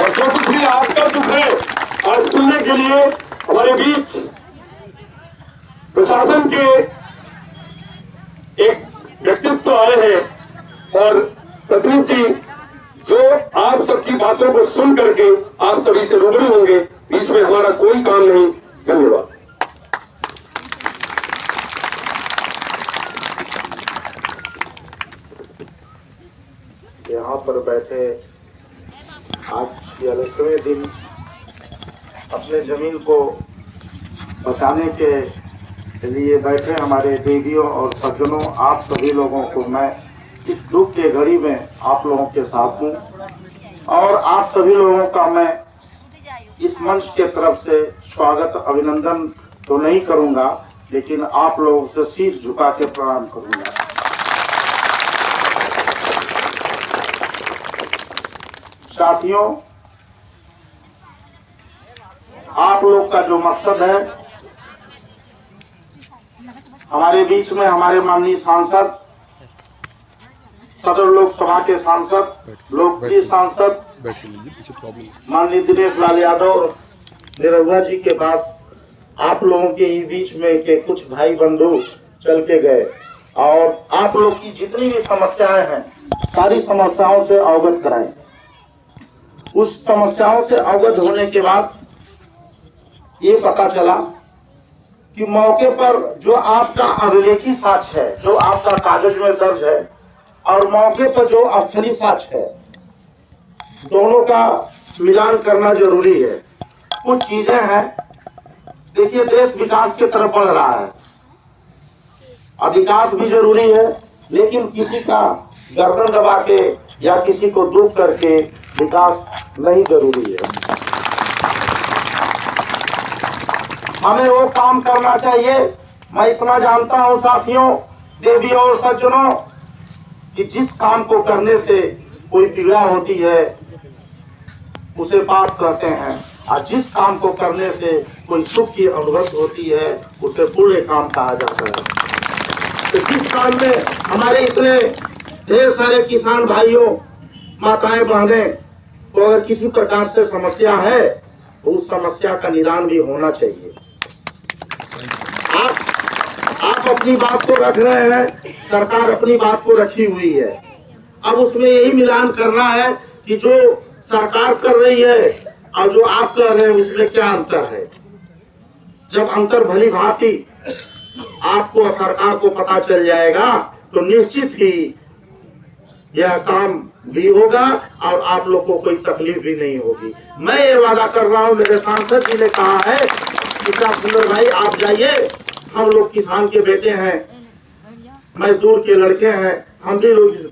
और जो कुछ भी आपका दुख है आज सुनने के लिए हमारे बीच प्रशासन के एक व्यक्तित्व आए हैं और तकनीक जी जो आप सबकी बातों को सुन करके आप सभी से रूबरू होंगे। बीच में हमारा कोई काम नहीं। धन्यवाद। यहाँ पर बैठे आज 46वें दिन अपने जमीन को बचाने के लिए बैठे हमारे दीदियों और सज्जनों, आप सभी लोगों को मैं इस दुख के घड़ी में आप लोगों के साथ हूँ और आप सभी लोगों का मैं इस मंच के तरफ से स्वागत अभिनंदन तो नहीं करूँगा, लेकिन आप लोगों से शीश झुका के प्रणाम करूँगा। साथियों, आप लोग का जो मकसद है, हमारे बीच में हमारे माननीय सांसद, सदर लोकसभा के सांसद, लोकप्रिय सांसद माननीय दिनेश लाल यादव और निरहुआ जी के पास आप लोगों के ही बीच में के कुछ भाई बंधु चल के गए और आप लोग की जितनी भी समस्याएं हैं सारी समस्याओं से अवगत कराएं। उस समस्याओं से अवगत होने के बाद ये पता चला कि मौके पर जो आपका अभिलेखी साक्ष्य है, जो आपका कागज में दर्ज है, और मौके पर जो अस्थलीय साक्ष्य है, दोनों का मिलान करना जरूरी है। कुछ चीजें हैं, देखिए देश विकास की तरफ बढ़ रहा है, विकास भी जरूरी है, लेकिन किसी का गर्दन दबा के या किसी को दुख करके विकास नहीं जरूरी है। हमें वो काम करना चाहिए। मैं इतना जानता हूं साथियों, देवियों और सज्जनों, कि जिस काम को करने से कोई पीड़ा होती है उसे पाप कहते हैं, और जिस काम को करने से कोई सुख की अनुभूति होती है उसे पुण्य काम कहा जाता है। तो जिस काम में हमारे इतने ढेर सारे किसान भाइयों, माताएं, बहनें को अगर किसी प्रकार से समस्या है तो उस समस्या का निदान भी होना चाहिए। आप अपनी बात को रख रहे हैं, सरकार अपनी बात को रखी हुई है। अब उसमें यही मिलान करना है कि जो सरकार कर रही है और जो आप कर रहे हैं उसमें क्या अंतर है। जब अंतर भली भांति आपको सरकार को पता चल जाएगा तो निश्चित ही यह काम भी होगा और आप लोग को कोई तकलीफ भी नहीं होगी। मैं ये वादा कर रहा हूँ, मेरे सांसद जी ने कहा है कि सुंदर भाई आप जाइए, हम लोग किसान के बेटे हैं, मजदूर के लड़के हैं, हम भी लोग इस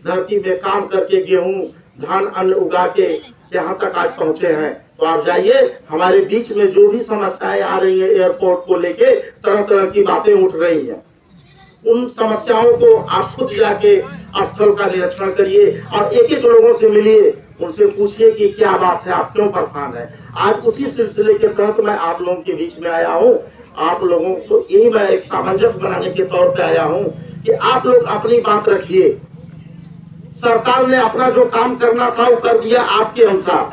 धरती में काम करके गेहूं धान अन्न उगा के यहाँ तक आज पहुँचे हैं। तो आप जाइए, हमारे बीच में जो भी समस्याएं आ रही है एयरपोर्ट को लेके तरह तरह की बातें उठ रही हैं, उन समस्याओं को आप खुद जाके स्थल का निरीक्षण करिए और एक एक लोगों से मिलिए, उनसे पूछिए कि क्या बात है, आप क्यों परेशान है। आज उसी सिलसिले के तहत मैं आप लोगों के बीच में आया हूँ। आप लोगों को यही मैं एक सामंजस्य बनाने के तौर पे आया हूँ कि आप लोग अपनी बात रखिए। सरकार ने अपना जो काम करना था वो कर दिया आपके अनुसार।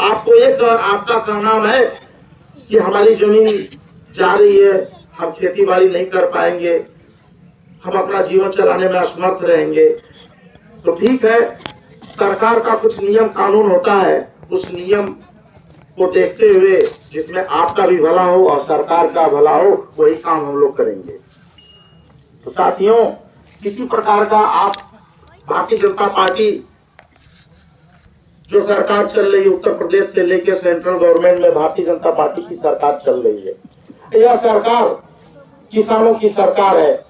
आपको एक आपका कहना है कि हमारी जमीन जा रही है, हम खेती बाड़ी नहीं कर पाएंगे, हम अपना जीवन चलाने में असमर्थ रहेंगे। तो ठीक है, सरकार का कुछ नियम कानून होता है, उस नियम को देखते हुए जिसमें आपका भी भला हो और सरकार का भला हो, वही काम हम लोग करेंगे। तो साथियों, किसी प्रकार का आप भारतीय जनता पार्टी जो सरकार चल रही है, उत्तर प्रदेश से लेकर सेंट्रल गवर्नमेंट में भारतीय जनता पार्टी की सरकार चल रही है। यह सरकार किसानों की सरकार है,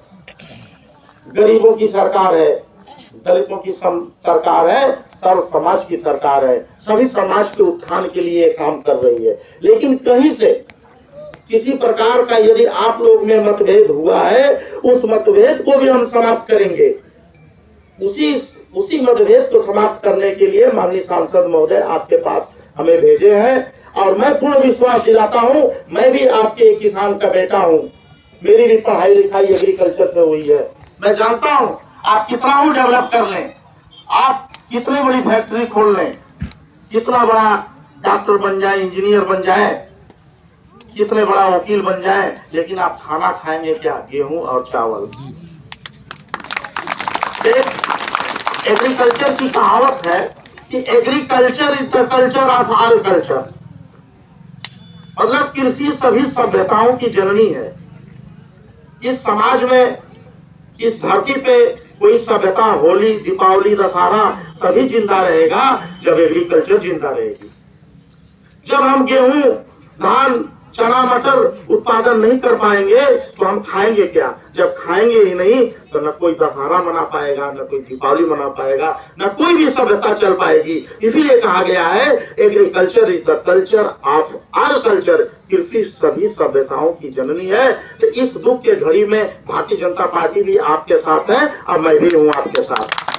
गरीबों की सरकार है, दलितों की सरकार है, सर्व समाज की सरकार है। सभी समाज के उत्थान के लिए काम कर रही है। लेकिन कहीं से किसी प्रकार का यदि आप लोग में मतभेद हुआ है, उस मतभेद को भी हम समाप्त करेंगे। उसी मतभेद को समाप्त करने के लिए माननीय सांसद महोदय आपके पास हमें भेजे हैं और मैं पूर्ण विश्वास दिलाता हूं, मैं भी आपके एक किसान का बेटा हूं, मेरी भी पढ़ाई लिखाई एग्रीकल्चर से हुई है। मैं जानता हूं आप कितना ही डेवलप कर लें, आप कितनी बड़ी फैक्ट्री खोल लें, कितना बड़ा डॉक्टर बन जाए, इंजीनियर बन जाए, कितने बड़ा वकील बन जाए, लेकिन आप खाना खाएंगे क्या? गेहूं और चावल। एक एग्रीकल्चर की कहावत है कि agriculture is the culture of all culture, मतलब कृषि सभी सभ्यताओं की जननी है। इस समाज में, इस धरती पे कोई सभ्यता, होली, दीपावली, दशहरा तभी जिंदा रहेगा जब एग्रीकल्चर जिंदा रहेगी। जब हम गेहूं, धान, चना, मटर उत्पादन नहीं कर पाएंगे तो हम खाएंगे क्या? जब खाएंगे ही नहीं तो न कोई दशहरा मना पाएगा, न कोई दीपावली मना पाएगा, न कोई भी सभ्यता चल पाएगी। इसीलिए कहा गया है agriculture is the culture of all culture, कृषि सभी सभ्यताओं की जननी है। तो इस दुख के घड़ी में भारतीय जनता पार्टी भी आपके साथ है और मैं भी हूँ आपके साथ।